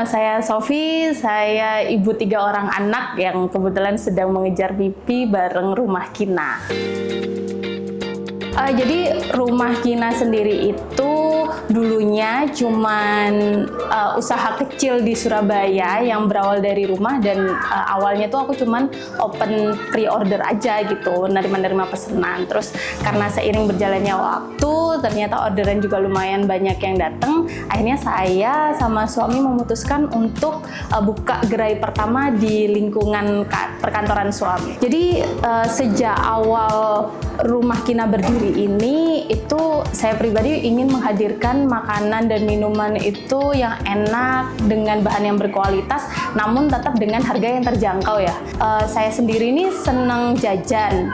nama saya Sofi, saya ibu 3 orang anak yang kebetulan sedang mengejar mimpi bareng Rumah Kina. Jadi Rumah Kina sendiri itu dulunya cuman usaha kecil di Surabaya yang berawal dari rumah, dan awalnya tuh aku cuman open pre-order aja gitu, nerima pesanan. Terus karena seiring berjalannya waktu, ternyata orderan juga lumayan banyak yang datang. Akhirnya saya sama suami memutuskan untuk buka gerai pertama di lingkungan perkantoran suami. Jadi sejak awal Rumah Kina berdiri ini, itu saya pribadi ingin menghadirkan makanan dan minuman itu yang enak dengan bahan yang berkualitas, namun tetap dengan harga yang terjangkau ya. Saya sendiri ini seneng jajan.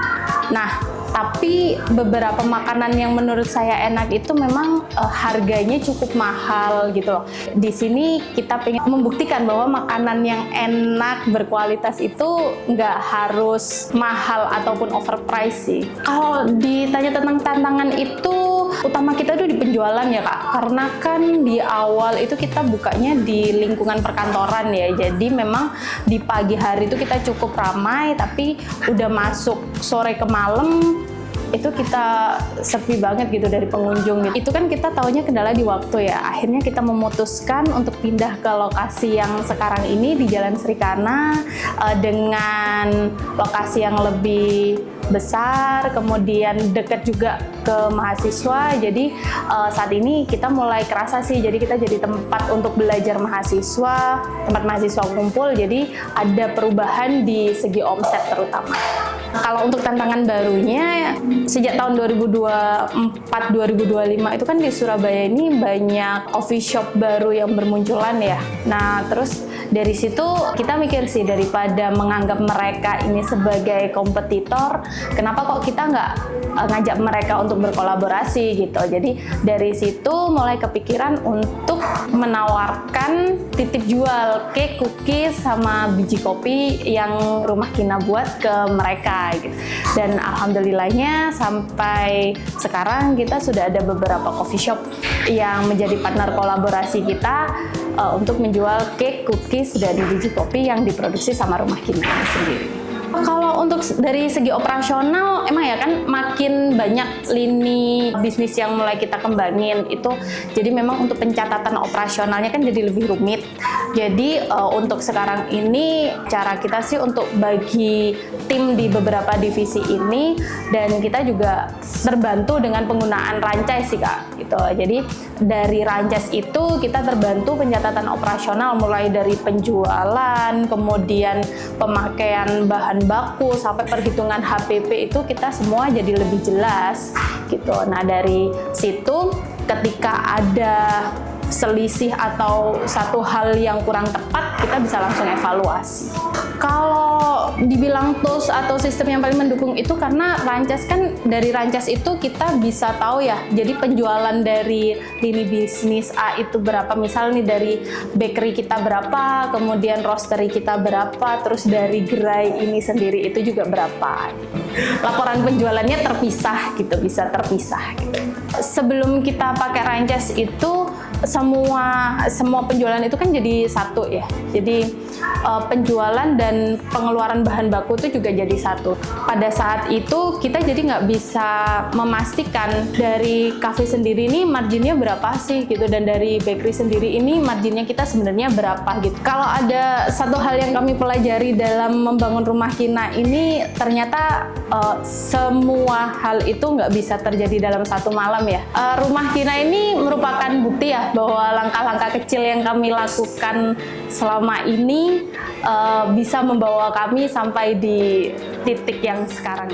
Nah, tapi beberapa makanan yang menurut saya enak itu memang harganya cukup mahal gitu loh. Di sini kita pengen membuktikan bahwa makanan yang enak, berkualitas itu nggak harus mahal ataupun overpriced sih. Kalau ditanya tentang tantangan itu, utama kita tuh di penjualan ya Kak. Karena kan di awal itu kita bukanya di lingkungan perkantoran ya. Jadi memang di pagi hari itu kita cukup ramai, tapi udah masuk sore ke malam itu kita sepi banget gitu dari pengunjung gitu. Itu kan kita taunya kendala di waktu ya. Akhirnya kita memutuskan untuk pindah ke lokasi yang sekarang ini di Jalan Srikana dengan lokasi yang lebih besar, kemudian dekat juga ke mahasiswa. Jadi saat ini kita mulai kerasa sih, jadi kita jadi tempat untuk belajar mahasiswa, tempat mahasiswa kumpul, jadi ada perubahan di segi omset terutama. Kalau untuk tantangan barunya, sejak tahun 2024-2025 itu kan di Surabaya ini banyak coffee shop baru yang bermunculan ya. Nah, terus dari situ kita mikir sih, daripada menganggap mereka ini sebagai kompetitor, kenapa kok kita nggak ngajak mereka untuk berkolaborasi gitu. Jadi dari situ mulai kepikiran untuk menawarkan titip jual cake, cookies, sama biji kopi yang Rumah Kina buat ke mereka gitu. Dan alhamdulillahnya sampai sekarang kita sudah ada beberapa coffee shop yang menjadi partner kolaborasi kita untuk menjual cake, cookies, dan biji kopi yang diproduksi sama Rumah Kina sendiri. Kalau untuk dari segi operasional, emang ya kan makin banyak lini bisnis yang mulai kita kembangin itu, jadi memang untuk pencatatan operasionalnya kan jadi lebih rumit. Jadi untuk sekarang ini cara kita sih untuk bagi tim di beberapa divisi ini, dan kita juga terbantu dengan penggunaan Ranchise sih Kak gitu. Jadi dari Ranchise itu kita terbantu pencatatan operasional mulai dari penjualan, kemudian pemakaian bahan baku sampai perhitungan HPP itu kita semua jadi lebih jelas gitu. Nah, dari situ ketika ada selisih atau satu hal yang kurang tepat, kita bisa langsung evaluasi. Kalau dibilang tools atau sistem yang paling mendukung itu karena Ranchise kan, dari Ranchise itu kita bisa tahu ya, jadi penjualan dari lini bisnis A itu berapa, misal nih dari bakery kita berapa, kemudian roastery kita berapa, terus dari gerai ini sendiri itu juga berapa. Laporan penjualannya terpisah gitu, bisa terpisah gitu. Sebelum kita pakai Ranchise itu semua penjualan itu kan jadi satu ya. Jadi penjualan dan pengeluaran bahan baku itu juga jadi satu. Pada saat itu kita jadi nggak bisa memastikan dari cafe sendiri ini marginnya berapa sih gitu, dan dari bakery sendiri ini marginnya kita sebenarnya berapa gitu. Kalau ada satu hal yang kami pelajari dalam membangun Rumah Kina ini, ternyata semua hal itu nggak bisa terjadi dalam satu malam ya. Rumah Kina ini merupakan bukti ya bahwa langkah-langkah kecil yang kami lakukan selama ini bisa membawa kami sampai di titik yang sekarang.